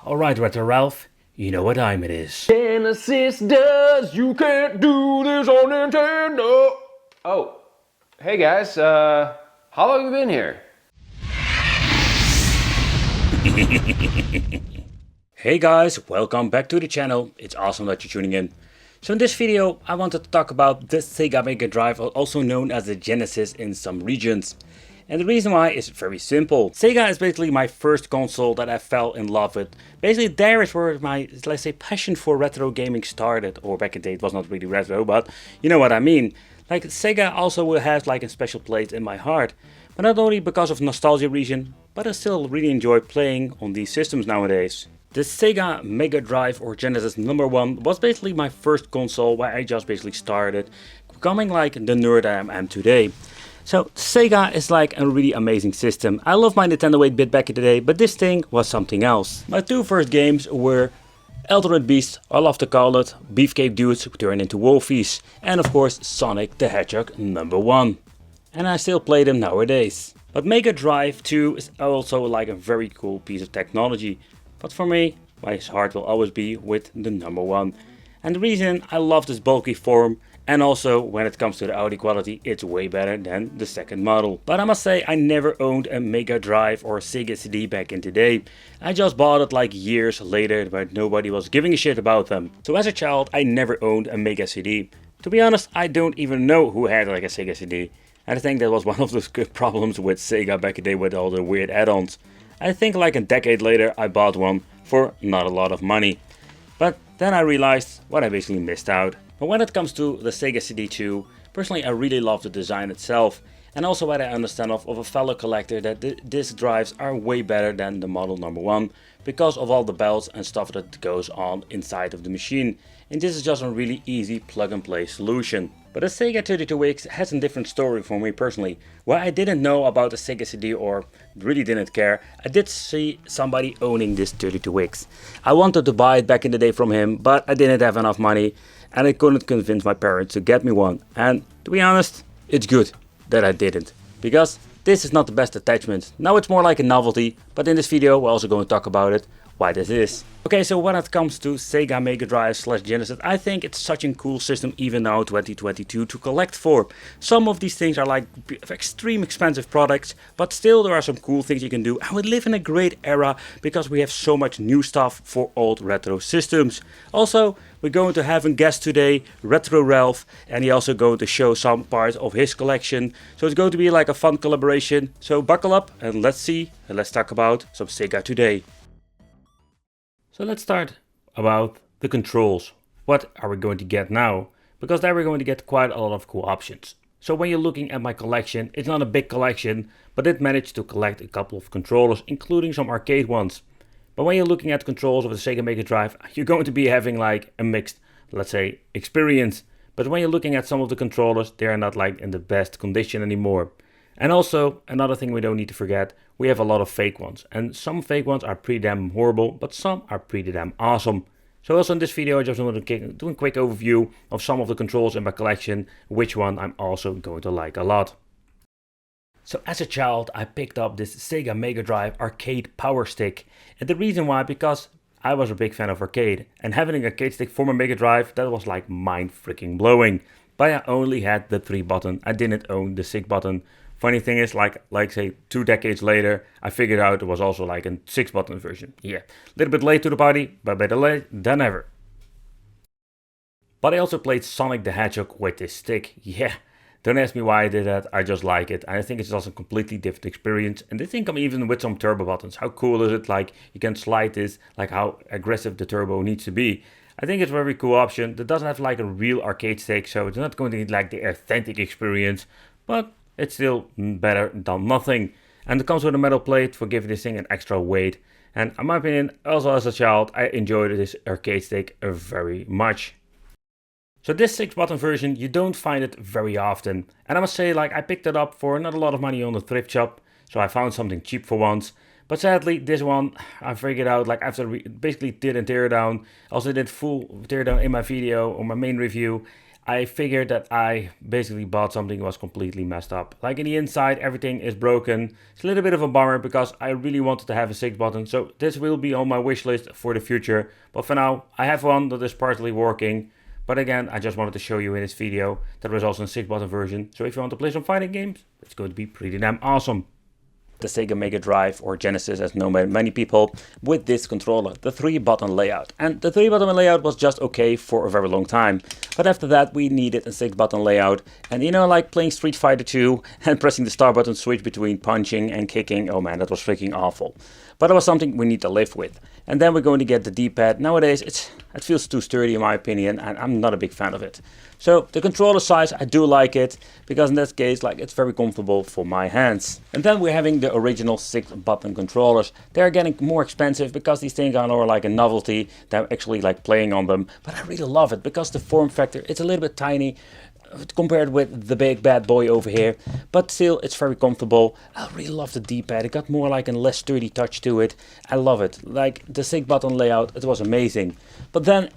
Alright, Retro Ralph, you know what time it is. Genesis does, you can't do this on Nintendo. Oh, hey guys, how long have you been here? Hey guys, welcome back to the channel. It's awesome that you're tuning in. So in this video, I wanted to talk about the Sega Megadrive, also known as the Genesis in some regions. And the reason why is very simple. Sega is basically my first console that I fell in love with. Basically there is where my, let's say, passion for retro gaming started. Or back in the day it was not really retro, but you know what I mean. Like Sega also has like a special place in my heart. But not only because of nostalgia reason, but I still really enjoy playing on these systems nowadays. The Sega Megadrive or Genesis #1 was basically my first console where I just basically started becoming like the nerd I am today. So Sega is like a really amazing system. I love my Nintendo 8-bit back in the day, but this thing was something else. My two first games were Altered Beast, I love to call it, Beefcake Dudes who turn into Wolfies, and of course Sonic the Hedgehog #1. And I still play them nowadays. But Mega Drive 2 is also like a very cool piece of technology. But for me, my heart will always be with the #1. And the reason I love this bulky form, and also when it comes to the audio quality, it's way better than the second model. But I must say I never owned a Mega Drive or Sega CD back in the day. I just bought it like years later, but nobody was giving a shit about them. So as a child I never owned a Mega CD. To be honest, I don't even know who had like a Sega CD. And I think that was one of the problems with Sega back in the day with all the weird add-ons. I think like a decade later I bought one for not a lot of money. But then I realized what I basically missed out. But when it comes to the Sega CD2, personally I really love the design itself. And also what I understand of a fellow collector that the disc drives are way better than the model #1 because of all the bells and stuff that goes on inside of the machine. And this is just a really easy plug and play solution. But the Sega 32X has a different story for me personally. Where I didn't know about the Sega CD or really didn't care, I did see somebody owning this 32X. I wanted to buy it back in the day from him, but I didn't have enough money and I couldn't convince my parents to get me one. And to be honest, it's good that I didn't, because this is not the best attachment. Now it's more like a novelty, but in this video we're also going to talk about it, why this is. Okay, so when it comes to Sega Mega Drive / Genesis, I think it's such a cool system even now 2022 to collect for. Some of these things are like extreme expensive products, but still there are some cool things you can do. And we live in a great era because we have so much new stuff for old retro systems. Also, we're going to have a guest today, Retro Ralph, and he's also going to show some parts of his collection. So it's going to be like a fun collaboration. So buckle up and let's see and let's talk about some Sega today. So let's start about the controls. What are we going to get now? Because there we're going to get quite a lot of cool options. So when you're looking at my collection, it's not a big collection, but it managed to collect a couple of controllers, including some arcade ones. But when you're looking at controls of the Sega Mega Drive, you're going to be having like a mixed, let's say, experience. But when you're looking at some of the controllers, they are not like in the best condition anymore. And also, another thing we don't need to forget, we have a lot of fake ones. And some fake ones are pretty damn horrible, but some are pretty damn awesome. So also in this video I just want to do a quick overview of some of the controls in my collection, which one I'm also going to like a lot. So as a child I picked up this Sega Mega Drive arcade power stick. And the reason why, because I was a big fan of arcade. And having an arcade stick for my Mega Drive, that was like mind freaking blowing. But I only had the 3 button, I didn't own the 6 button. Funny thing is, like say 2 decades later, I figured out there was also like a 6 button version. Yeah, a little bit late to the party, but better late than never. But I also played Sonic the Hedgehog with this stick. Yeah, don't ask me why I did that, I just like it. And I think it's also a completely different experience. And they think I'm even with some turbo buttons. How cool is it? Like you can slide this, like how aggressive the turbo needs to be. I think it's a very cool option. That doesn't have like a real arcade stick, so it's not going to be like the authentic experience. But it's still better than nothing. And it comes with a metal plate for giving this thing an extra weight. And in my opinion, also as a child, I enjoyed this arcade stick very much. So this 6 button version, you don't find it very often. And I must say, like I picked it up for not a lot of money on the thrift shop. So I found something cheap for once. But sadly, this one, I figured out like after basically did a teardown. Also did full teardown in my video or my main review. I figured that I basically bought something that was completely messed up. Like in the inside, everything is broken. It's a little bit of a bummer because I really wanted to have a 6 button. So this will be on my wish list for the future. But for now, I have one that is partly working. But again, I just wanted to show you in this video that there is also a 6 button version. So if you want to play some fighting games, it's going to be pretty damn awesome. The Sega Megadrive, or Genesis as known by many people, with this controller, the 3 button layout. And the 3 button layout was just okay for a very long time. But after that we needed a 6 button layout. And you know, like playing Street Fighter 2 and pressing the start button switch between punching and kicking, oh man, that was freaking awful. But it was something we need to live with. And then we're going to get the D-pad. Nowadays it feels too sturdy in my opinion, and I'm not a big fan of it. So the controller size, I do like it, because in this case, like, it's very comfortable for my hands. And then we're having the original 6 button controllers. They're getting more expensive because these things are more like a novelty than actually like playing on them. But I really love it because the form factor, it's a little bit tiny compared with the big bad boy over here, but still it's very comfortable. I really love the D-pad. It got more like a less sturdy touch to it. I love it. Like the 6 button layout, it was amazing. But then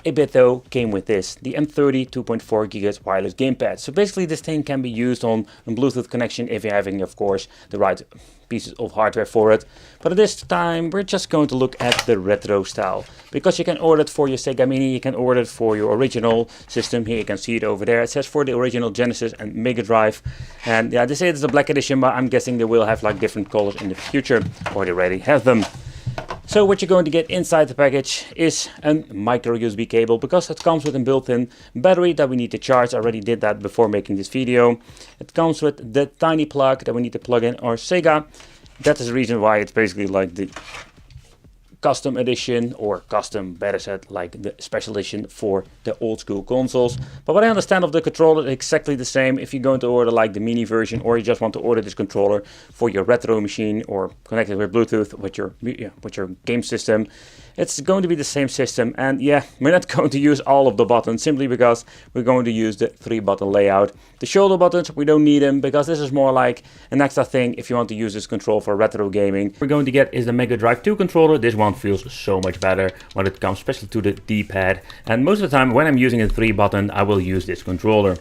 a bit though came with this, the M30 2.4 GHz wireless gamepad. So basically this thing can be used on a Bluetooth connection if you're having, of course, the right pieces of hardware for it. But at this time we're just going to look at the retro style, because you can order it for your Sega Mini, you can order it for your original system. Here you can see it over there. It says for the original Genesis and Megadrive. And yeah, they say it's a black edition, but I'm guessing they will have like different colors in the future, or they already have them. So what you're going to get inside the package is a micro USB cable, because it comes with a built-in battery that we need to charge. I already did that before making this video. It comes with the tiny plug that we need to plug in our Sega. That is the reason why it's basically like the custom edition, or custom, better said, like the special edition for the old school consoles. But what I understand of the controller is exactly the same if you're going to order like the mini version, or you just want to order this controller for your retro machine or connect it with Bluetooth with your game system. It's going to be the same system. And yeah, we're not going to use all of the buttons simply because we're going to use the 3 button layout. The shoulder buttons, we don't need them, because this is more like an extra thing if you want to use this control for retro gaming. What we're going to get is the Megadrive 2 controller. This one feels so much better when it comes especially to the D-pad. And most of the time when I'm using a 3 button, I will use this controller.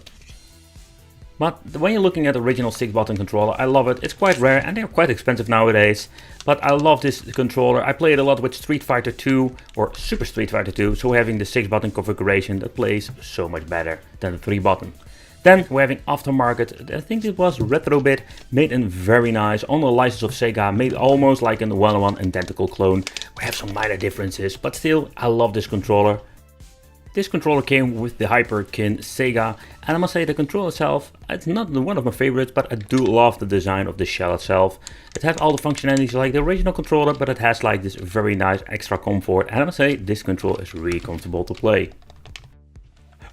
But when you're looking at the original 6 button controller, I love it. It's quite rare and they're quite expensive nowadays. But I love this controller. I play it a lot with Street Fighter 2 or Super Street Fighter 2. So having the 6 button configuration, that plays so much better than the 3 button. Then we're having aftermarket. I think it was Retrobit, made in very nice, on the license of Sega, made almost like a 1-on-1 identical clone. We have some minor differences, but still I love this controller. This controller came with the Hyperkin Sega, and I must say the controller itself, it's not one of my favorites, but I do love the design of the shell itself. It has all the functionalities like the original controller, but it has like this very nice extra comfort, and I must say this controller is really comfortable to play.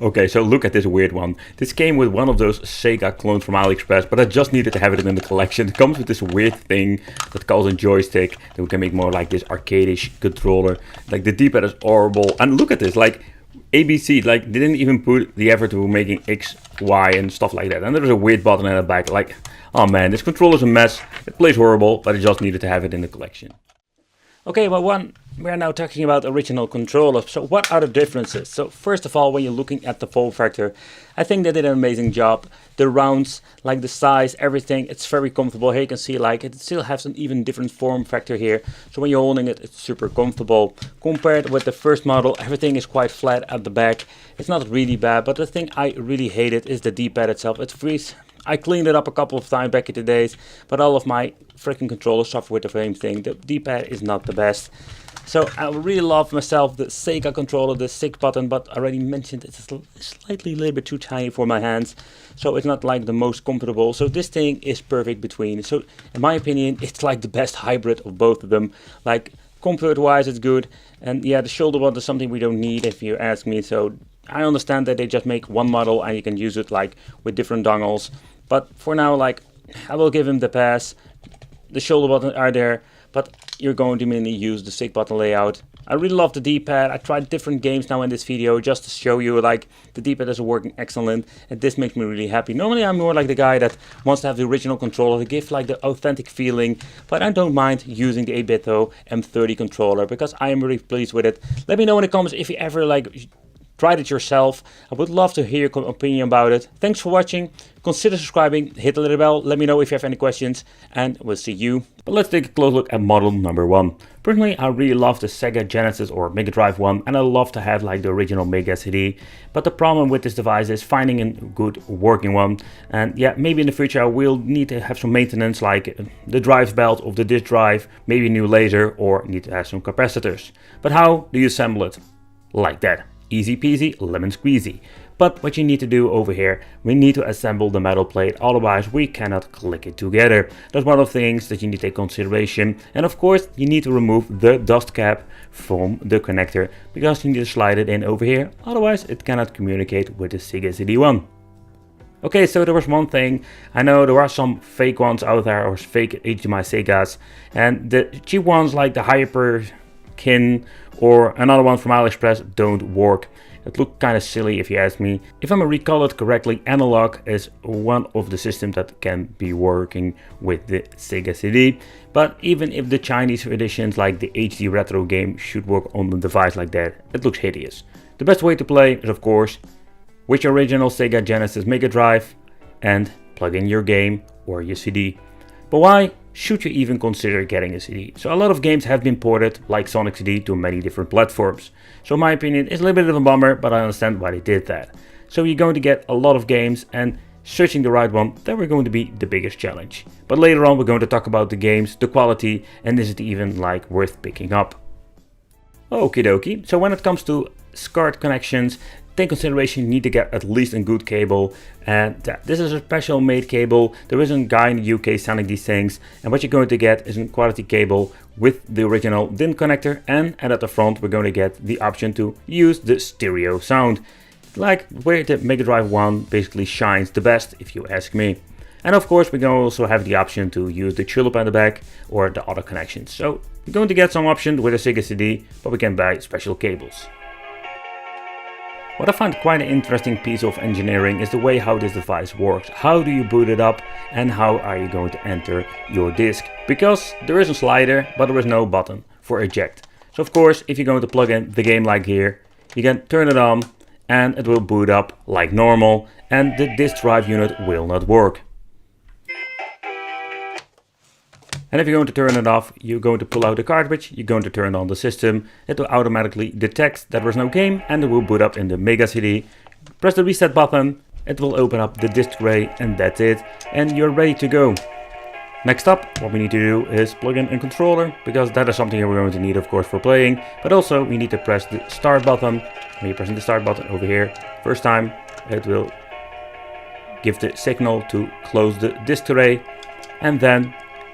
Okay, so look at this weird one. This came with one of those Sega clones from AliExpress, but I just needed to have it in the collection. It comes with this weird thing that calls a joystick, that we can make more like this arcade-ish controller. Like the D-pad is horrible, and look at this, like ABC, like they didn't even put the effort to making X, Y and stuff like that. And there's a weird button in the back, like, oh man, this controller's a mess. It plays horrible, but I just needed to have it in the collection. Okay, well, we're now talking about original controllers. So what are the differences? So first of all, when you're looking at the form factor, I think they did an amazing job. The rounds, like the size, everything, it's very comfortable. Here you can see like it still has an even different form factor here. So when you're holding it, it's super comfortable. Compared with the first model, everything is quite flat at the back. It's not really bad, but the thing I really hated is the D-pad itself. It frees. I cleaned it up a couple of times back in the days, but all of my freaking controllers suffer with the same thing. The D-pad is not the best. So I really love myself the Sega controller, the 6 button, but I already mentioned it's slightly a little bit too tiny for my hands. So it's not like the most comfortable. So this thing is perfect between. So in my opinion, it's like the best hybrid of both of them. Like comfort wise, it's good. And yeah, the shoulder button is something we don't need if you ask me. So I understand that they just make one model and you can use it like with different dongles. But for now, like, I will give him the pass. The shoulder buttons are there, but you're going to mainly use the 6 button layout. I really love the D-pad. I tried different games now in this video just to show you like the D-pad is working excellent, and this makes me really happy. Normally I'm more like the guy that wants to have the original controller to give like the authentic feeling, but I don't mind using the 8-bit M30 controller because I am really pleased with it. Let me know in the comments if you ever like tried it yourself. I would love to hear your opinion about it. Thanks for watching. Consider subscribing, hit the little bell, let me know if you have any questions, and we'll see you. But let's take a close look at model number 1. Personally, I really love the Sega Genesis or Megadrive one, and I love to have like the original Mega CD. But the problem with this device is finding a good working one. And yeah, maybe in the future I will need to have some maintenance, like the drive belt of the disk drive, maybe a new laser, or need to have some capacitors. But how do you assemble it? Like that. Easy peasy, lemon squeezy. But what you need to do over here, we need to assemble the metal plate, otherwise we cannot click it together. That's one of the things that you need to take consideration. And of course, you need to remove the dust cap from the connector, because you need to slide it in over here, otherwise it cannot communicate with the Sega CD1. Okay, so there was one thing. I know there are some fake ones out there, or fake HDMI Segas, and the cheap ones like the Hyperkin or another one from AliExpress don't work. It looked kind of silly if you ask me. If I recall it correctly, analog is one of the systems that can be working with the Sega CD. But even if the Chinese editions like the HD Retro game should work on the device like that, it looks hideous. The best way to play is of course with your original Sega Genesis Mega Drive and plug in your game or your CD. But why should you even consider getting a CD? So a lot of games have been ported, like Sonic CD, to many different platforms. So in my opinion, it's a little bit of a bummer, but I understand why they did that. So you're going to get a lot of games, and searching the right one, that we're going to be the biggest challenge. But later on we're going to talk about the games, the quality, and is it even like worth picking up. Okie dokie, so when it comes to SCART connections, take consideration you need to get at least a good cable, and this is a special made cable. There is a guy in the UK selling these things, and what you're going to get is a quality cable with the original DIN connector, and at the front we're going to get the option to use the stereo sound, like where the Mega Drive 1 basically shines the best if you ask me. And of course we're going to also have the option to use the tulip at the back or the other connections. So we're going to get some options with a Sega CD, but we can buy special cables. What I find quite an interesting piece of engineering is the way how this device works. How do you boot it up, and how are you going to enter your disk? Because there is a slider, but there is no button for eject. So of course, if you're going to plug in the game like here, you can turn it on and it will boot up like normal, and the disk drive unit will not work. And if you're going to turn it off, you're going to pull out the cartridge, you're going to turn on the system, it will automatically detect that there is no game, and it will boot up in the Mega CD. Press the reset button, it will open up the disk tray, and that's it, and you're ready to go. Next up, what we need to do is plug in a controller, because that is something we're going to need of course for playing, but also we need to press the start button. When you're pressing the start button over here, first time it will give the signal to close the disk tray, and then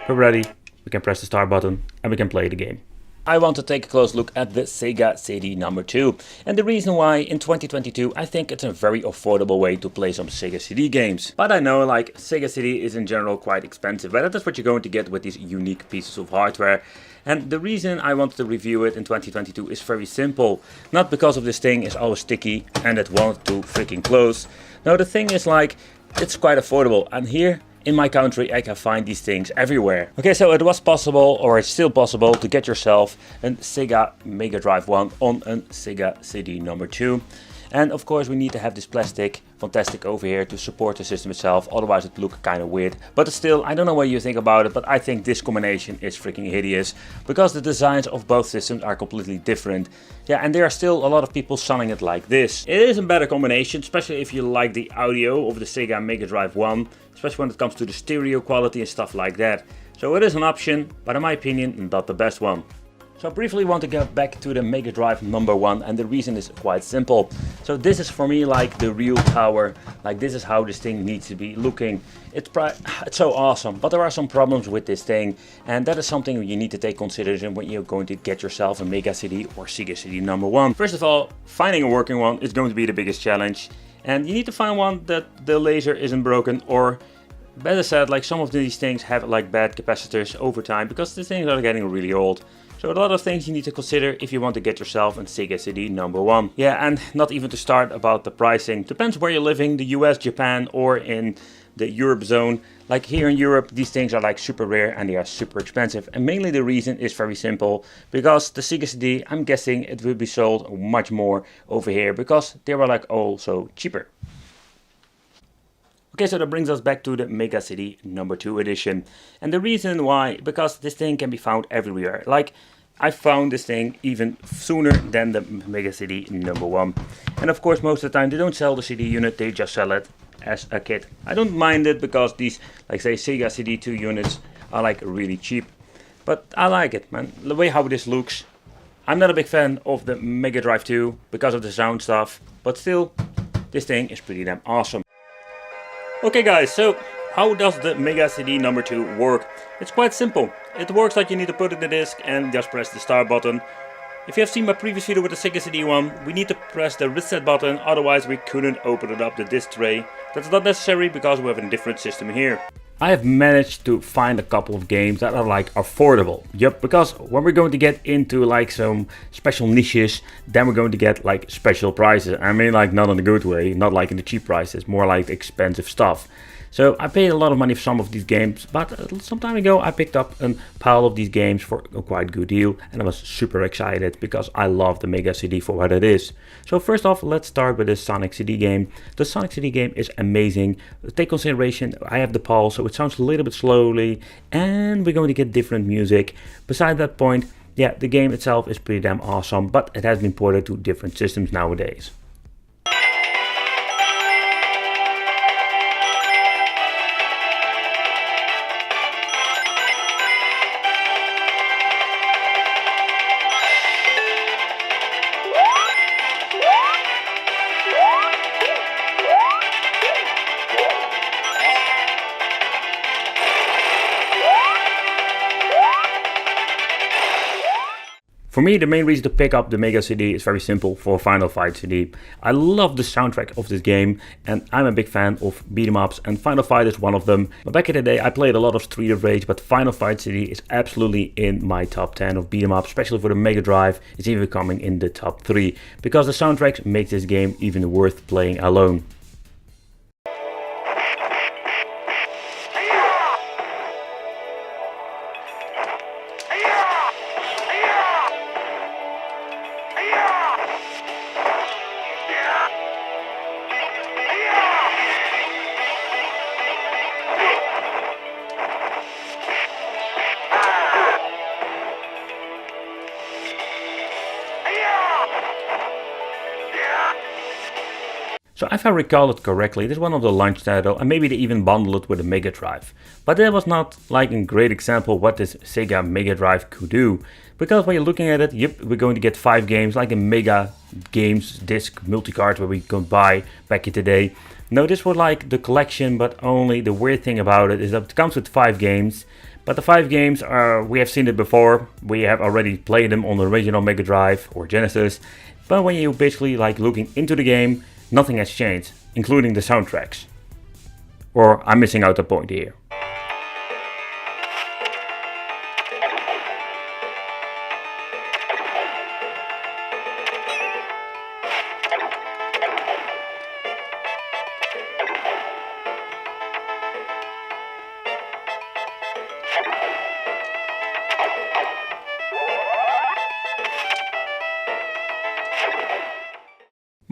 we're ready, we can press the start button and we can play the game. I want to take a close look at the Sega CD number 2, and the reason why in 2022 I think it's a very affordable way to play some Sega CD games. But I know like Sega CD is in general quite expensive, but that's what you're going to get with these unique pieces of hardware. And the reason I wanted to review it in 2022 is very simple. Not because of this thing is always sticky and it wants to freaking close. No, the thing is like, it's quite affordable, and here in my country I can find these things everywhere. Okay, so it was possible, or it's still possible, to get yourself a Sega Mega Drive 1 on a Sega CD number 2. And of course we need to have this plastic fantastic over here to support the system itself, otherwise it looks kind of weird. But still, I don't know what you think about it, but I think this combination is freaking hideous, because the designs of both systems are completely different. Yeah, and there are still a lot of people selling it like this. It is a better combination, especially if you like the audio of the Sega Mega Drive 1, especially when it comes to the stereo quality and stuff like that. So it is an option, but in my opinion, not the best one. So I briefly want to get back to the Mega Drive number 1, and the reason is quite simple. So this is for me like the real tower, like this is how this thing needs to be looking. It's so awesome, but there are some problems with this thing, and that is something you need to take consideration when you're going to get yourself a Mega CD or Sega CD number 1. First of all, finding a working one is going to be the biggest challenge, and you need to find one that the laser isn't broken, or better said, like some of these things have like bad capacitors over time, because the things are getting really old. So a lot of things you need to consider if you want to get yourself a Sega CD #1. Yeah, and not even to start about the pricing. Depends where you're living, the US, Japan, or in the Europe zone. Like here in Europe, these things are like super rare and they are super expensive. And mainly the reason is very simple, because the Sega CD, I'm guessing it will be sold much more over here because they were like also cheaper. Okay, so that brings us back to the Mega CD #2 edition. And the reason why, because this thing can be found everywhere. Like, I found this thing even sooner than the Mega CD #1. And of course, most of the time they don't sell the CD unit, they just sell it as a kit. I don't mind it because these, like say, Sega CD2 units are like really cheap. But I like it, man. The way how this looks. I'm not a big fan of the Megadrive 2 because of the sound stuff. But still, this thing is pretty damn awesome. Okay guys, so how does the Mega CD #2 work? It's quite simple. It works like you need to put in the disc and just press the start button. If you have seen my previous video with the Sega CD one, we need to press the reset button, otherwise we couldn't open it up the disc tray. That's not necessary because we have a different system here. I have managed to find a couple of games that are like affordable. Yep, because when we're going to get into like some special niches, then we're going to get like special prices. I mean, like not in a good way, not like in the cheap prices, more like expensive stuff. So I paid a lot of money for some of these games, but some time ago I picked up a pile of these games for a quite good deal, and I was super excited because I love the Mega CD for what it is. So first off, let's start with the Sonic CD game. The Sonic CD game is amazing. Take consideration, I have the PAL, so it sounds a little bit slowly, and we're going to get different music. Beside that point, yeah, the game itself is pretty damn awesome, but it has been ported to different systems nowadays. For me, the main reason to pick up the Mega CD is very simple: for Final Fight CD. I love the soundtrack of this game, and I'm a big fan of beat 'em ups, and Final Fight is one of them. But back in the day, I played a lot of Street of Rage, but Final Fight CD is absolutely in my top 10 of beat 'em ups, especially for the Mega Drive. It's even coming in the top 3, because the soundtracks make this game even worth playing alone. So if I recall it correctly, this is one of the launch title, and maybe they even bundled it with a Megadrive. But that was not like a great example what this Sega Megadrive could do. Because when you're looking at it, yep, we're going to get 5 games, like a Mega Games disc multi-card where we could buy back in the day. No, this was like the collection, but only the weird thing about it is that it comes with 5 games. But the 5 games are, we have seen it before, we have already played them on the original Mega Drive or Genesis. But when you're basically like looking into the game, nothing has changed, including the soundtracks. Or I'm missing out a point here.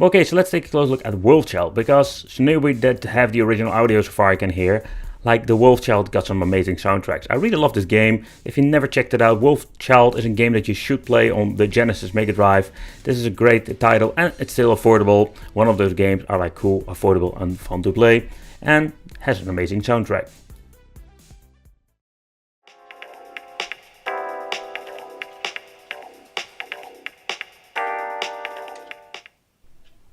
Okay, so let's take a close look at Wolf Child, because we that have the original audio so far I can hear, like the Wolf Child got some amazing soundtracks. I really love this game. If you never checked it out, Wolf Child is a game that you should play on the Genesis Mega Drive. This is a great title and it's still affordable. One of those games are like cool, affordable and fun to play, and has an amazing soundtrack.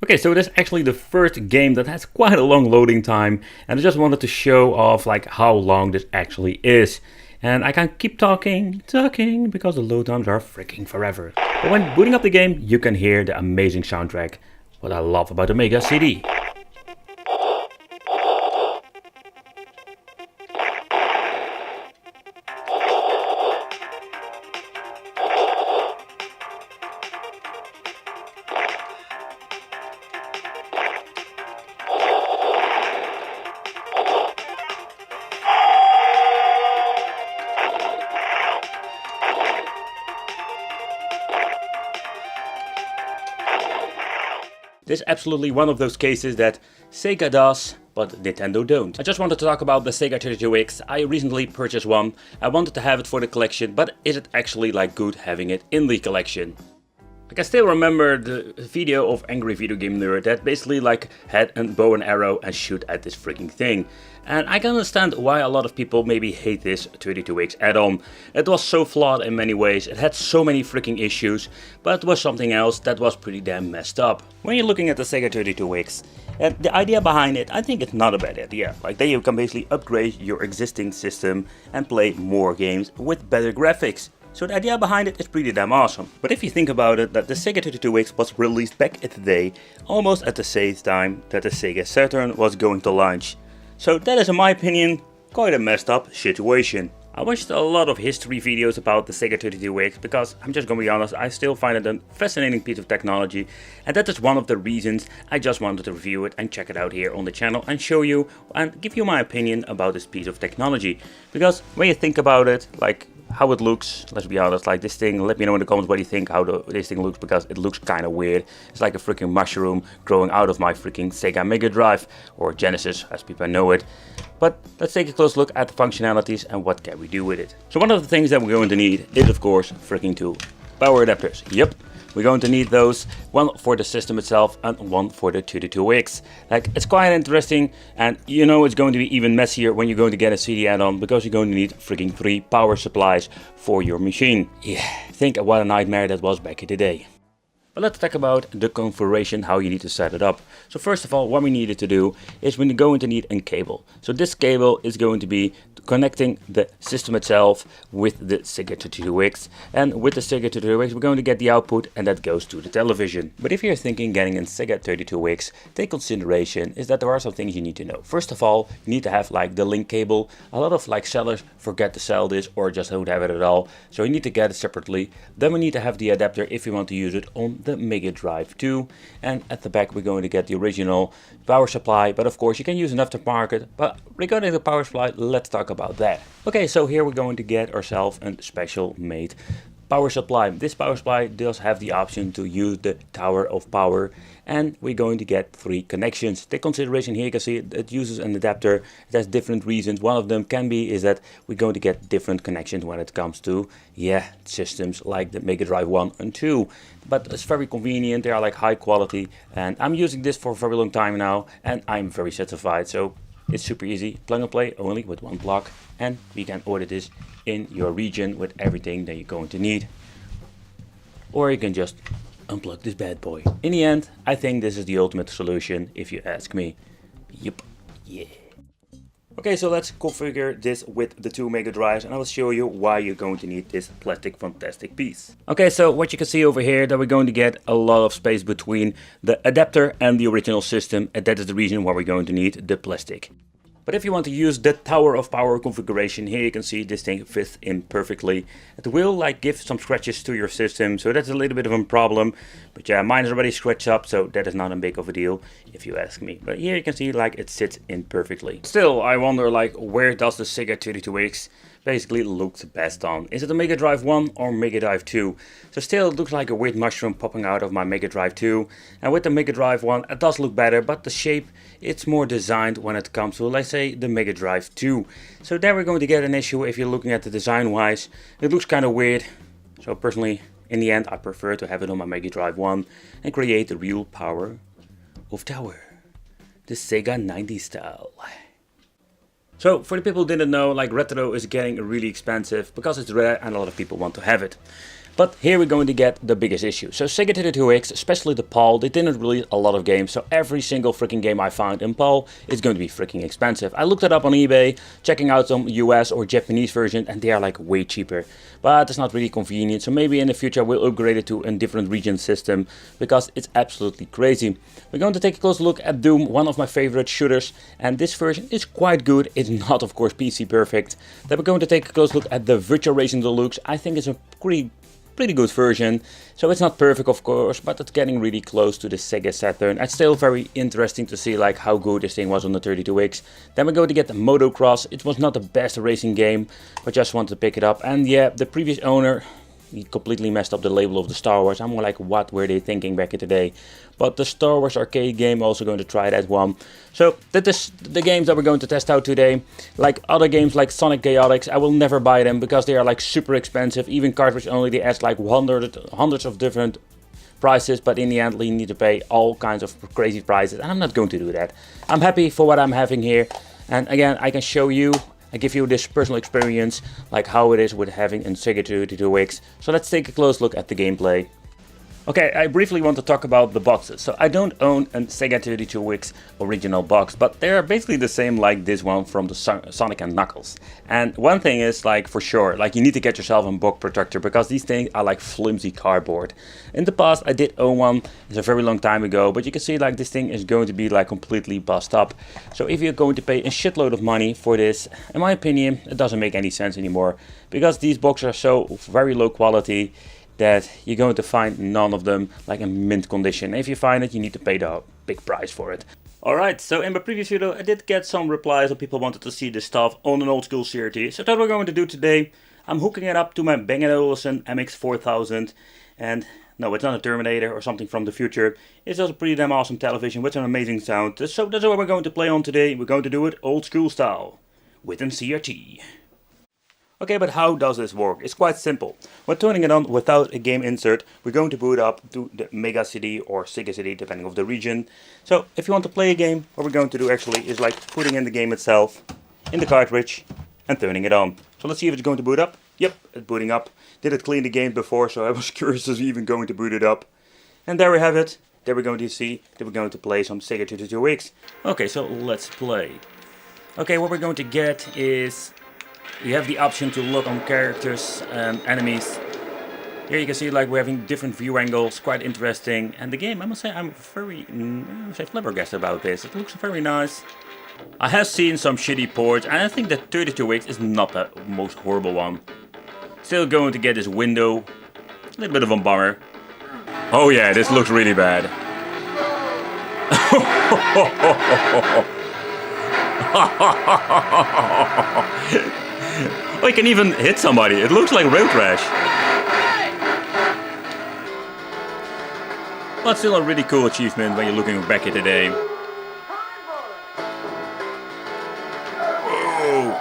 Okay, so this is actually the first game that has quite a long loading time, and I just wanted to show off like how long this actually is. And I can keep talking, because the load times are freaking forever. But when booting up the game, you can hear the amazing soundtrack, what I love about the Mega CD. This is absolutely one of those cases that Sega does, but Nintendo don't. I just wanted to talk about the Sega 32X. I recently purchased one. I wanted to have it for the collection, but is it actually like good having it in the collection? I can still remember the video of Angry Video Game Nerd that basically like had a bow and arrow and shoot at this freaking thing. And I can understand why a lot of people maybe hate this 32X add-on. It was so flawed in many ways, it had so many freaking issues, but it was something else that was pretty damn messed up. When you're looking at the Sega 32X, the idea behind it, I think it's not a bad idea. Like then you can basically upgrade your existing system and play more games with better graphics. So the idea behind it is pretty damn awesome. But if you think about it, that the Sega 32X was released back in the day, almost at the same time that the Sega Saturn was going to launch. So that is in my opinion, quite a messed up situation. I watched a lot of history videos about the Sega 32X because I'm just gonna be honest, I still find it a fascinating piece of technology, and that is one of the reasons I just wanted to review it and check it out here on the channel and show you and give you my opinion about this piece of technology. Because when you think about it, like how it looks, let's be honest, like this thing, let me know in the comments what you think how this thing looks, because it looks kind of weird. It's like a freaking mushroom growing out of my freaking Sega Megadrive, or Genesis as people know it. But let's take a close look at the functionalities and what can we do with it. So one of the things that we're going to need is of course freaking two power adapters. Yep. We're going to need those, one for the system itself and one for the 32X. Like, it's quite interesting, and you know it's going to be even messier when you're going to get a CD add-on, because you're going to need freaking 3 power supplies for your machine. Yeah, think what a nightmare that was back in the day. But let's talk about the configuration, how you need to set it up. So first of all, what we needed to do is we're going to need a cable. So this cable is going to be connecting the system itself with the Sega 32X, and with the Sega 32X we're going to get the output, and that goes to the television. But if you're thinking getting a Sega 32X, take consideration is that there are some things you need to know. First of all, you need to have like the link cable. A lot of like sellers forget to sell this or just don't have it at all, so you need to get it separately. Then we need to have the adapter if you want to use it on the Megadrive 2, and at the back we're going to get the original power supply, but of course you can use an aftermarket. But regarding the power supply, let's talk about that. Okay, so here we're going to get ourselves a special made power supply. This power supply does have the option to use the tower of power, and we're going to get 3 connections. Take consideration here, you can see it uses an adapter. It has different reasons. One of them can be is that we're going to get different connections when it comes to systems like the Megadrive 1 and 2. But it's very convenient, they are like high quality, and I'm using this for a very long time now and I'm very satisfied. So it's super easy, plug and play only with one plug, and we can order this in your region with everything that you're going to need. Or you can just unplug this bad boy. In the end, I think this is the ultimate solution if you ask me. Yup, yeah. Okay, so let's configure this with the 2 Mega Drives, and I will show you why you're going to need this plastic fantastic piece. Okay, so what you can see over here, that we're going to get a lot of space between the adapter and the original system, and that is the reason why we're going to need the plastic. But if you want to use the tower of power configuration, here you can see this thing fits in perfectly. It will like give some scratches to your system, so that's a little bit of a problem. But yeah, mine is already scratched up, so that is not a big of a deal if you ask me. But here you can see like it sits in perfectly. Still, I wonder like where does the Sega 32X basically look best on? Is it a Megadrive 1 or Megadrive 2? So still it looks like a weird mushroom popping out of my Megadrive 2. And with the Megadrive 1 it does look better, but the shape, it's more designed when it comes to, let's say, the Megadrive 2. So there we're going to get an issue if you're looking at the design wise. It looks kind of weird. So personally, in the end, I prefer to have it on my Megadrive 1 and create the real power of tower. The Sega 90s style. So for the people who didn't know, like retro is getting really expensive because it's rare and a lot of people want to have it. But here we're going to get the biggest issue. So Sega 32X, especially the PAL, they didn't release a lot of games, so every single freaking game I found in PAL is going to be freaking expensive. I looked it up on eBay, checking out some US or Japanese version, and they are like way cheaper. But it's not really convenient, so maybe in the future we'll upgrade it to a different region system, because it's absolutely crazy. We're going to take a close look at Doom, one of my favorite shooters, and this version is quite good. It's not of course PC perfect. Then we're going to take a close look at the Virtual Racing Deluxe. I think it's a pretty good version. So it's not perfect of course, but it's getting really close to the Sega Saturn. It's still very interesting to see like how good this thing was on the 32X. Then we're going to get the Motocross. It was not the best racing game, but just wanted to pick it up. And yeah, the previous owner he completely messed up the label of the Star Wars. I'm more like, what were they thinking back in the day? But the Star Wars arcade game, also going to try that one. So that is the games that we're going to test out today. Like other games like Sonic Chaotix, I will never buy them because they are like super expensive. Even cartridge only, they ask like hundreds of different prices, but in the end you need to pay all kinds of crazy prices, and I'm not going to do that. I'm happy for what I'm having here, and again, I can show you, I give you this personal experience, like how it is with having a Sega 32X. So let's take a close look at the gameplay. Okay, I briefly want to talk about the boxes. So I don't own a Sega 32X original box, but they are basically the same like this one from the Sonic and Knuckles. And one thing is like for sure, like you need to get yourself a box protector because these things are like flimsy cardboard. In the past I did own one, it's a very long time ago, but you can see like this thing is going to be like completely bust up. So if you're going to pay a shitload of money for this, in my opinion, it doesn't make any sense anymore because these boxes are so very low quality that you're going to find none of them like in mint condition. If you find it, you need to pay the big price for it. Alright, so in my previous video I did get some replies of people wanted to see this stuff on an old school CRT. So that's what we're going to do today. I'm hooking it up to my Bang & Olufsen MX4000, and no, it's not a Terminator or something from the future. It's just a pretty damn awesome television with an amazing sound. So that's what we're going to play on today. We're going to do it old school style with a CRT. Okay, but how does this work? It's quite simple. When turning it on without a game insert, we're going to boot up to the Mega CD or Sega CD, depending on the region. So if you want to play a game, what we're going to do actually is like putting in the game itself in the cartridge and turning it on. So let's see if it's going to boot up. Yep, it's booting up. Did it clean the game before, so I was curious if it's even going to boot it up. And there we have it. There we're going to see that we're going to play some Sega 32X. Okay, so let's play. Okay, what we're going to get is you have the option to look on characters and enemies. Here you can see like we're having different view angles, quite interesting. And the game, I must say, I'm very flabbergasted about this. It looks very nice. I have seen some shitty ports, and I think that 32X is not the most horrible one. Still going to get this window. A little bit of a bummer. Oh yeah, this looks really bad. Oh, you can even hit somebody. It looks like road rash. But still a really cool achievement when you're looking back at the day. Whoa.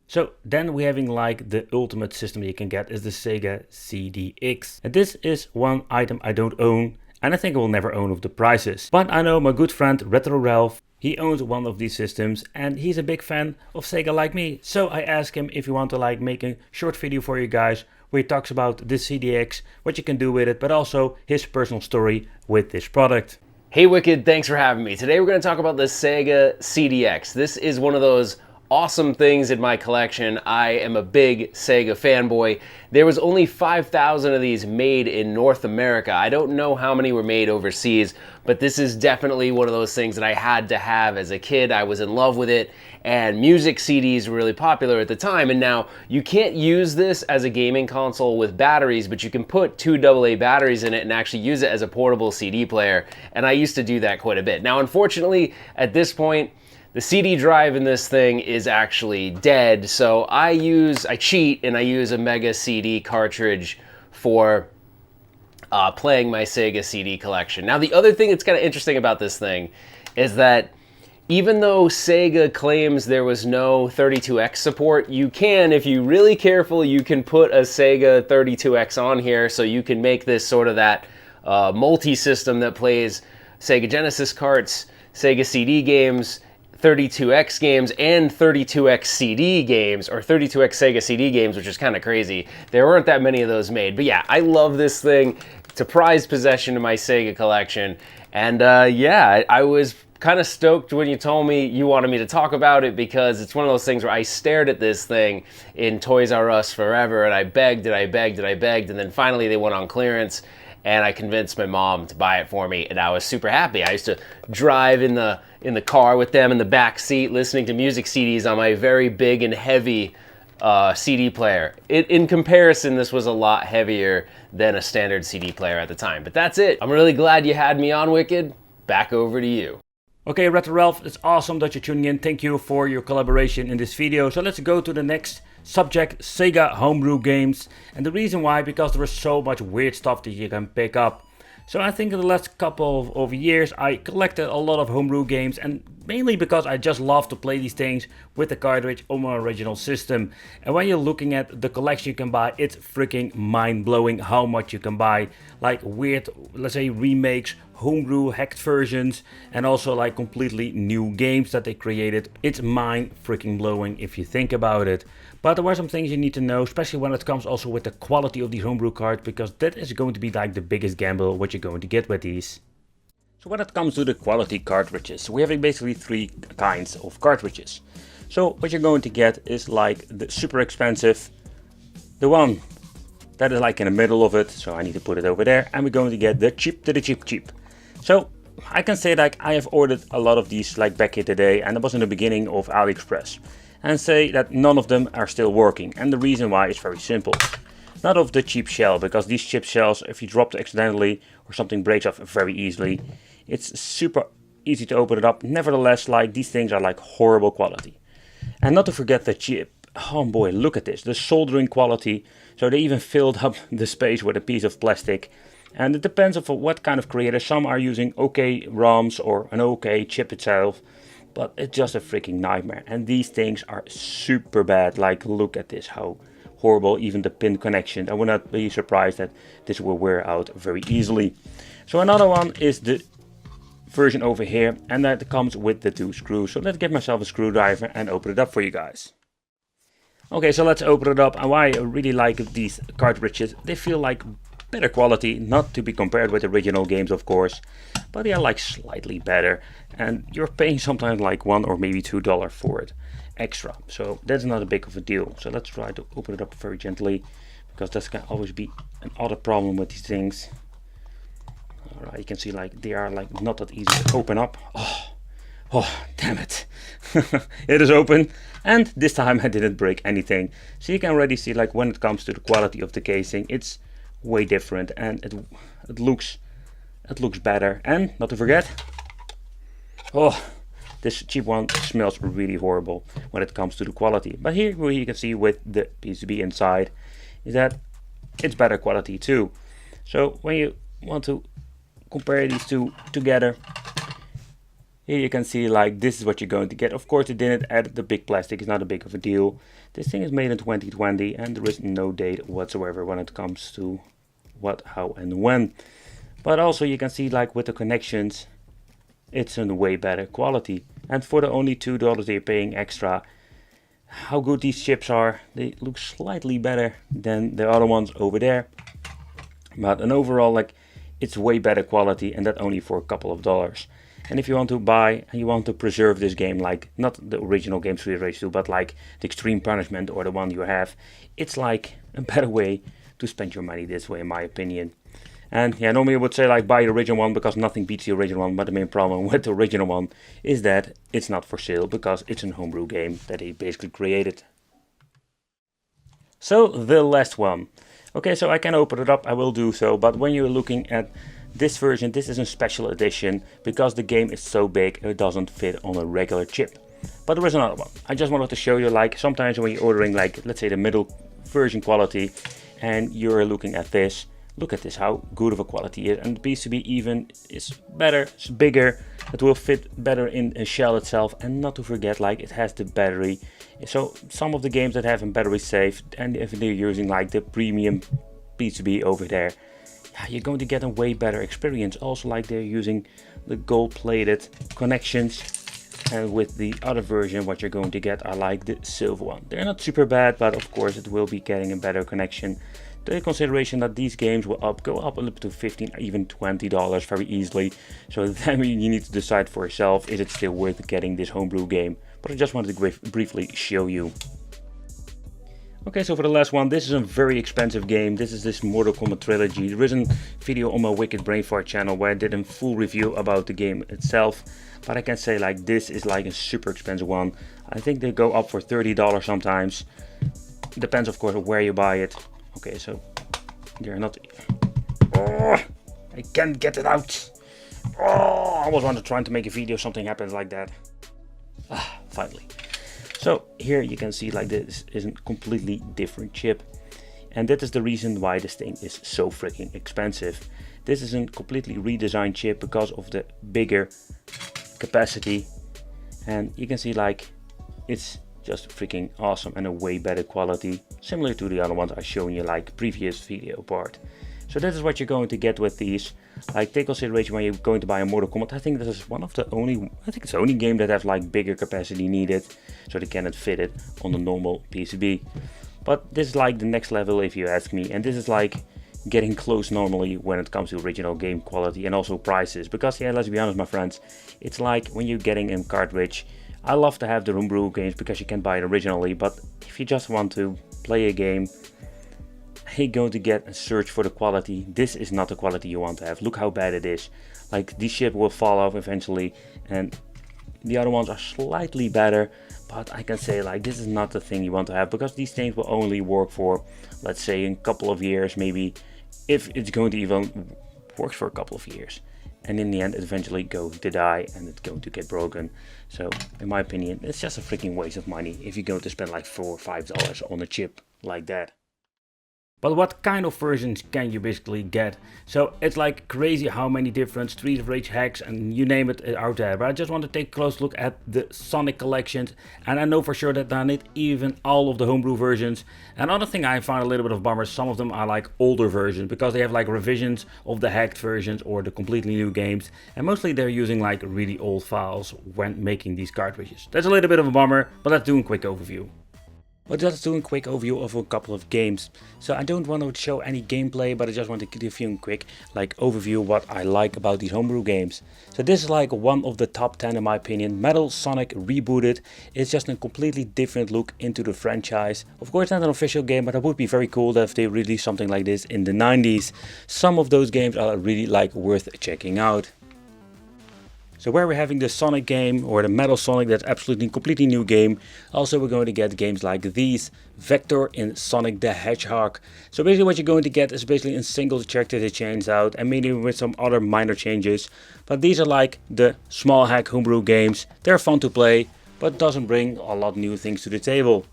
So then we're having like the ultimate system you can get is the Sega CDX. And this is one item I don't own, and I think I will never own of the prices. But I know my good friend Retro Ralph, he owns one of these systems and he's a big fan of Sega like me. So I asked him if you want to like make a short video for you guys where he talks about the CDX, what you can do with it, but also his personal story with this product. Hey Wicked, thanks for having me. Today we're going to talk about the Sega CDX. This is one of those awesome things in my collection. I am a big Sega fanboy. There was only 5,000 of these made in North America. I don't know how many were made overseas, but this is definitely one of those things that I had to have as a kid. I was in love with it, and music CDs were really popular at the time. And now you can't use this as a gaming console with batteries, but you can put 2 AA batteries in it and actually use it as a portable CD player. And I used to do that quite a bit. Now, unfortunately, at this point, the CD drive in this thing is actually dead, so I cheat and I use a Mega CD cartridge for playing my Sega CD collection. Now the other thing that's kind of interesting about this thing is that even though Sega claims there was no 32X support, you can, if you're really careful, you can put a Sega 32X on here, so you can make this sort of that multi-system that plays Sega Genesis carts, Sega CD games, 32X games, and 32X CD games, or 32X Sega CD games, which is kind of crazy. There weren't that many of those made. But yeah, I love this thing. It's a prized possession in my Sega collection. And yeah, I was kind of stoked when you told me you wanted me to talk about it, because it's one of those things where I stared at this thing in Toys R Us forever, and I begged and I begged and I begged, and then finally they went on clearance, and I convinced my mom to buy it for me, and I was super happy. I used to drive in the car with them in the back seat, listening to music CDs on my very big and heavy CD player. In comparison, this was a lot heavier than a standard CD player at the time. But that's it. I'm really glad you had me on, Wicked. Back over to you. Okay, Retro Ralph, it's awesome that you're tuning in. Thank you for your collaboration in this video. So let's go to the next subject, Sega Homebrew games. And the reason why, because there is so much weird stuff that you can pick up. So I think in the last couple of years I collected a lot of homebrew games, and mainly because I just love to play these things with the cartridge on my original system. And when you're looking at the collection you can buy, it's freaking mind-blowing how much you can buy. Like weird, let's say, remakes, homebrew hacked versions, and also like completely new games that they created. It's mind freaking blowing if you think about it. But there are some things you need to know, especially when it comes also with the quality of these homebrew cards, because that is going to be like the biggest gamble what you're going to get with these. So when it comes to the quality cartridges, we have basically three kinds of cartridges. So what you're going to get is like the super expensive, the one that is like in the middle of it, so I need to put it over there, and we're going to get the cheap to the cheap. So I can say like I have ordered a lot of these like back in the day, and it was in the beginning of AliExpress, and say that none of them are still working. And the reason why is very simple. Not of the cheap shell, because these cheap shells, if you drop it accidentally or something breaks off very easily, it's super easy to open it up. Nevertheless, like these things are like horrible quality. And not to forget the chip. Oh boy, look at this, the soldering quality. So they even filled up the space with a piece of plastic. And it depends on what kind of creator. Some are using OK ROMs or an OK chip itself. But it's just a freaking nightmare. And these things are super bad. Like, look at this, how horrible, even the pin connection. I would not be surprised that this will wear out very easily. So another one is the version over here, and that comes with the two screws. So let's get myself a screwdriver and open it up for you guys. Okay, so let's open it up. And why I really like these cartridges, they feel like better quality, not to be compared with original games of course, but they are like slightly better, and you're paying sometimes like $1 or maybe $2 for it extra, so that's not a big of a deal. So let's try to open it up very gently, because that can always be an other problem with these things. Alright, you can see like they are like not that easy to open up. Oh damn it. It is open, and this time I didn't break anything. So you can already see like when it comes to the quality of the casing, it's way different, and it looks better. And not to forget, this cheap one smells really horrible when it comes to the quality. But here what you can see with the PCB inside is that it's better quality too. So when you want to compare these two together, here you can see like this is what you're going to get. Of course, they didn't add the big plastic, it's not a big of a deal. This thing is made in 2020, and there is no date whatsoever when it comes to what, how and when. But also you can see like with the connections, it's in way better quality. And for the only $2 they're paying extra, how good these chips are, they look slightly better than the other ones over there. But in overall, like, it's way better quality, and that only for a couple of dollars. And if you want to buy and you want to preserve this game, like not the original Game 3 Race 2, but like the Extreme Punishment or the one you have, it's like a better way to spend your money this way, in my opinion. And yeah, normally I would say like buy the original one, because nothing beats the original one. But the main problem with the original one is that it's not for sale, because it's a homebrew game that they basically created. So the last one. Okay, so I can open it up, I will do so. But when you're looking at this version, this is a special edition, because the game is so big it doesn't fit on a regular chip. But there is another one. I just wanted to show you, like sometimes when you're ordering like, let's say the middle version quality, and you're looking at this, look at this, how good of a quality it is. And the PCB even is better, it's bigger, it will fit better in a shell itself. And not to forget, like it has the battery. So some of the games that have a battery safe, and if they're using like the premium PCB over there, you're going to get a way better experience. Also, like they're using the gold plated connections, and with the other version what you're going to get are like the silver one. They're not super bad, but of course it will be getting a better connection. Take consideration that these games will go up a little bit to $15, even $20 very easily. So then you need to decide for yourself, is it still worth getting this homebrew game? But I just wanted to briefly show you. Okay, so for the last one, this is a very expensive game. This is this Mortal Kombat trilogy. There is a video on my Wicked Brain Fart channel where I did a full review about the game itself. But I can say like this is like a super expensive one. I think they go up for $30 sometimes. Depends of course on where you buy it. Okay, so they're not... Oh, I can't get it out. Oh, I was trying to make a video, something happens like that. Finally. So here you can see like this is a completely different chip. And that is the reason why this thing is so freaking expensive. This is a completely redesigned chip because of the bigger capacity. And you can see like it's just freaking awesome and a way better quality, similar to the other ones I shown you like previous video part. So that is what you're going to get with these. Like, take consideration when you're going to buy a Mortal Kombat. I think this is one of the only, I think it's the only game that has like bigger capacity needed, so they cannot fit it on the normal PCB. But this is like the next level if you ask me, and this is like getting close normally when it comes to original game quality and also prices. Because yeah, let's be honest my friends, it's like when you're getting a cartridge. I love to have the Homebrew games because you can buy it originally, but if you just want to play a game, you're going to get a search for the quality. This is not the quality you want to have. Look how bad it is. Like, this chip will fall off eventually, and the other ones are slightly better, but I can say like this is not the thing you want to have, because these things will only work for, let's say, a couple of years, maybe, if it's going to even work for a couple of years. And in the end, it's eventually going to die and it's going to get broken. So, in my opinion, it's just a freaking waste of money if you're going to spend like $4 or $5 on a chip like that. But what kind of versions can you basically get? So it's like crazy how many different Streets of Rage hacks and you name it are out there. But I just want to take a close look at the Sonic collections. And I know for sure that on it even all of the homebrew versions. Another thing I find a little bit of bummer, some of them are like older versions, because they have like revisions of the hacked versions or the completely new games. And mostly they're using like really old files when making these cartridges. That's a little bit of a bummer, but let's do a quick overview. But let's do a quick overview of a couple of games. So I don't want to show any gameplay, but I just want to give you a quick overview what I like about these homebrew games. So this is like one of the top 10 in my opinion. Metal Sonic Rebooted. It's just a completely different look into the franchise. Of course not an official game, but it would be very cool if they released something like this in the 90s. Some of those games are really worth checking out. So where we're having the Sonic game, or the Metal Sonic, that's absolutely completely new game. Also we're going to get games like these, Vector in Sonic the Hedgehog. So basically what you're going to get is basically a single track that it changes out, and maybe with some other minor changes. But these are like the small hack homebrew games. They're fun to play, but doesn't bring a lot of new things to the table.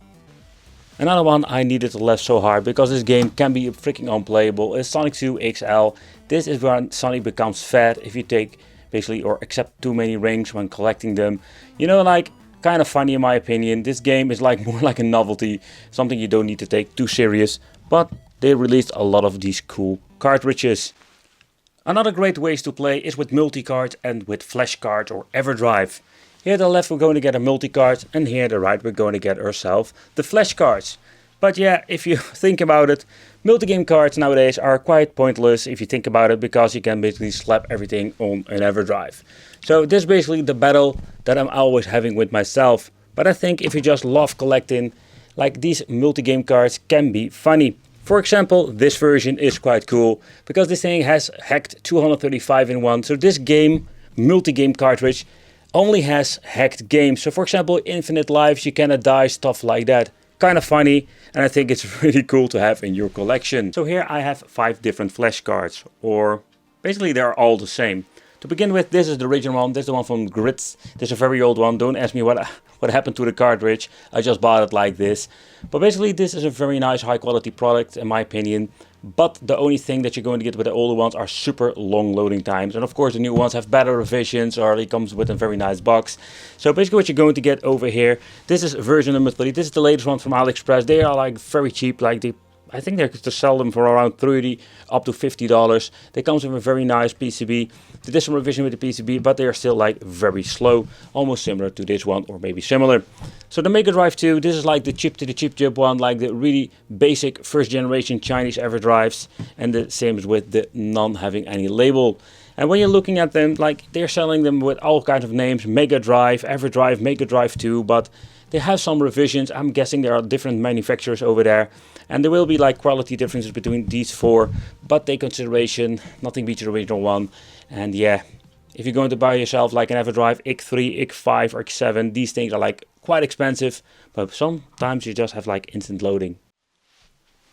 Another one I needed to laugh so hard because this game can be freaking unplayable is Sonic 2 XL. This is where Sonic becomes fat if you take basically or accept too many rings when collecting them. You know, like, kind of funny in my opinion. This game is like more like a novelty, something you don't need to take too serious, but they released a lot of these cool cartridges. Another great ways to play is with multi-cards and with flashcards or Everdrive. Here at the left we're going to get a multi-card, and here at the right we're going to get ourselves the flashcards. But yeah, if you think about it, multi-game cards nowadays are quite pointless if you think about it, because you can basically slap everything on an Everdrive. So this is basically the battle that I'm always having with myself. But I think if you just love collecting, like, these multi-game cards can be funny. For example, this version is quite cool because this thing has hacked 235 in one. So this game, multi-game cartridge, only has hacked games. So for example, infinite lives, you cannot die, stuff like that. Kind of funny, and I think it's really cool to have in your collection. So here I have 5 different flashcards, or basically they're all the same. To begin with, this is the original one. This is the one from Grits. This is a very old one. Don't ask me what happened to the cartridge. I just bought it like this. But basically this is a very nice high quality product in my opinion. But the only thing that you're going to get with the older ones are super long loading times. And of course the new ones have better revisions, or it comes with a very nice box. So basically what you're going to get over here, this is version number 3. This is the latest one from AliExpress. They are like very cheap, like I think they could sell them for around $30 up to $50. They come with a very nice PCB. They did some revision with the PCB, but they are still like very slow, almost similar to this one, or maybe similar. So the Megadrive 2, this is like the chip to the chip one, like the really basic first generation Chinese Everdrives, and the same as with the non having any label. And when you're looking at them, like, they're selling them with all kinds of names, Megadrive, Everdrive, Megadrive 2, but they have some revisions. I'm guessing there are different manufacturers over there, and there will be like quality differences between these 4, but take consideration, nothing beats the original one. And yeah, if you're going to buy yourself like an Everdrive X3, X5 or X7, these things are like quite expensive, but sometimes you just have like instant loading.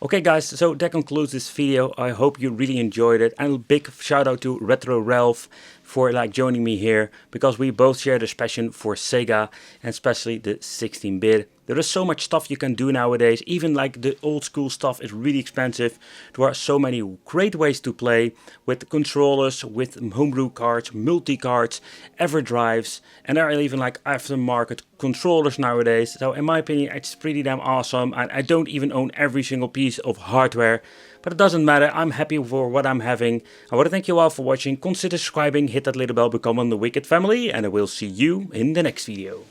Okay guys, so that concludes this video. I hope you really enjoyed it, and a big shout out to Retro Ralph for joining me here, because we both share this passion for Sega and especially the 16-bit. There is so much stuff you can do nowadays. Even the old school stuff is really expensive. There are so many great ways to play with controllers, with homebrew cards, multi-cards, Everdrives, and there are even aftermarket controllers nowadays. So in my opinion, it's pretty damn awesome, and I don't even own every single piece of hardware. But it doesn't matter, I'm happy for what I'm having. I want to thank you all for watching. Consider subscribing, hit that little bell, become on the Wicked family, and I will see you in the next video.